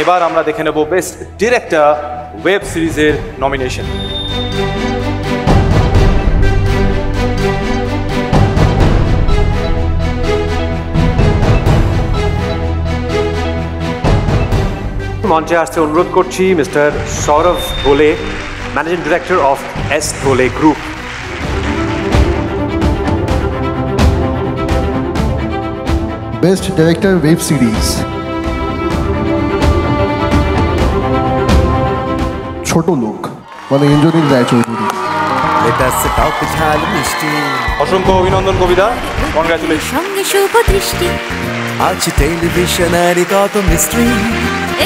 এবার আমরা দেখে নেব বেস্ট ডিরেক্টর ওয়েব সিরিজের নমিনেশন। মঞ্চে আসতে অনুরোধ করছি mister Sourav Dhole, managing director of S Dhole group. Best director web series ছোট লোক, মানে ইন্দ্রনীল রায়চৌধুরী। অসংখ্য অভিনন্দন কবিতা, কনগ্রাচুলেশন। সঙ্গে শুভ দৃষ্টি আছে টেলিভিশনের কত মিস্ট্রি,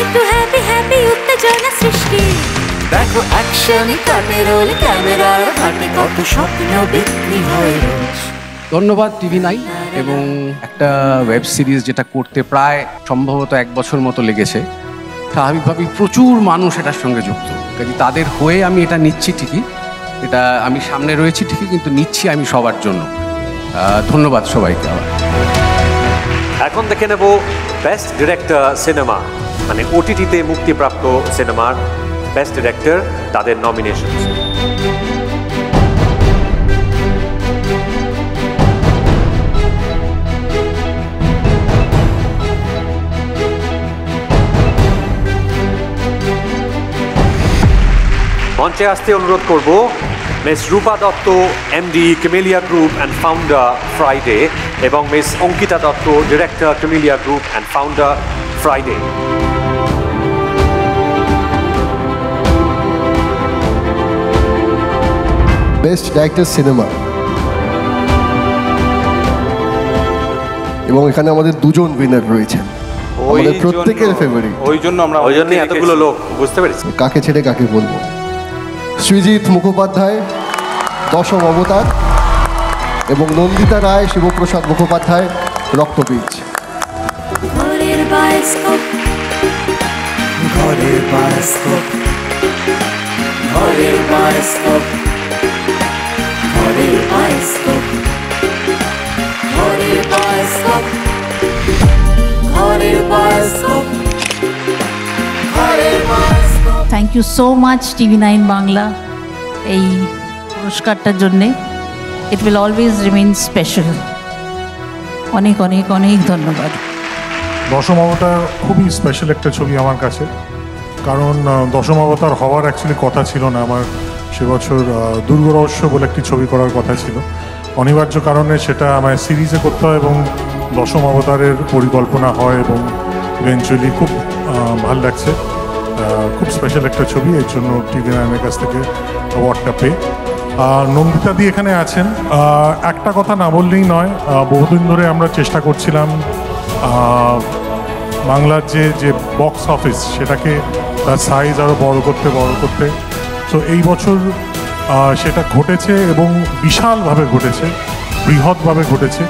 একটু হ্যাপি হ্যাপি উত্তেজনা সৃষ্টি। দেখো অ্যাকশন কাটে রোল ক্যামেরার হাতে কত স্বপ্ন বিক্রি হয় রোজ। ধন্যবাদ TV9, এবং একটা ওয়েব সিরিজ যেটা করতে প্রায় সম্ভবত 1 বছর মতো লেগেছে, স্বাভাবিকভাবেই প্রচুর মানুষ এটার সঙ্গে যুক্ত। কাজে তাদের হয়ে আমি এটা নিচ্ছি ঠিকই, এটা আমি সামনে রয়েছি ঠিকই, কিন্তু নিচ্ছি আমি সবার জন্য। ধন্যবাদ সবাইকে। এখন দেখে নেব বেস্ট ডিরেক্টর সিনেমা, মানে OTT-তে মুক্তিপ্রাপ্ত সিনেমার বেস্ট ডিরেক্টর, তাদের নমিনেশন। মঞ্চে আসতে অনুরোধ করব miss Rupa Dutta, MD Camellia group and founder Friday, এবং miss Ankita Dutta, director Camellia group and founder Friday. Best director cinema, এবং এখানে আমাদের দুজন উইনার রয়েছেন, আমাদের প্রত্যেকের ফেভারিট। ওই জন্যই এতগুলো লোক, বুঝতে পেরেছি। কাকে ছেড়ে কাকে বলবো। সৃজিত মুখোপাধ্যায়, দশম অবতার, এবং নন্দিতা রায়, শিবপ্রসাদ মুখোপাধ্যায়, রক্তবীজ। ঘরের বায়োস্কোপ ঘরের বায়োস্কোপ, ঘরের বায়োস্কোপ, ঘরের বায়োস্কোপ, ঘরের বায়োস্কোপ, ঘরের বায়োস্কোপ, ঘরের bioscope. Thank you so much TV9 Bangla এই পুরস্কারটার জন্যে। It will always remain special. অনেক অনেক অনেক ধন্যবাদ। দশম অবতার খুবই স্পেশাল একটা ছবি আমার কাছে, কারণ দশম অবতার হওয়ার অ্যাকচুয়ালি কথা ছিল না। আমার সেবছর দুর্গরহস্য বলে একটি ছবি করার কথা ছিল, অনিবার্য কারণে সেটা আমায় সিরিজে করতে হয়, এবং দশম অবতারের পরিকল্পনা হয়, এবং ইভেনচুয়ালি খুব ভাল লাগছে। খুব স্পেশাল একটা ছবি, এর জন্য TV9-এর কাছ থেকে অ্যাওয়ার্ডটা পেয়ে। নন্দিতা দি এখানে আছেন, একটা কথা না বললেই নয়। বহুদিন ধরে আমরা চেষ্টা করছিলাম বাংলার যে বক্স অফিস, সেটাকে তার সাইজ আরও বড় করতে। তো এই বছর সেটা ঘটেছে, এবং বিশালভাবে ঘটেছে, বৃহৎভাবে ঘটেছে।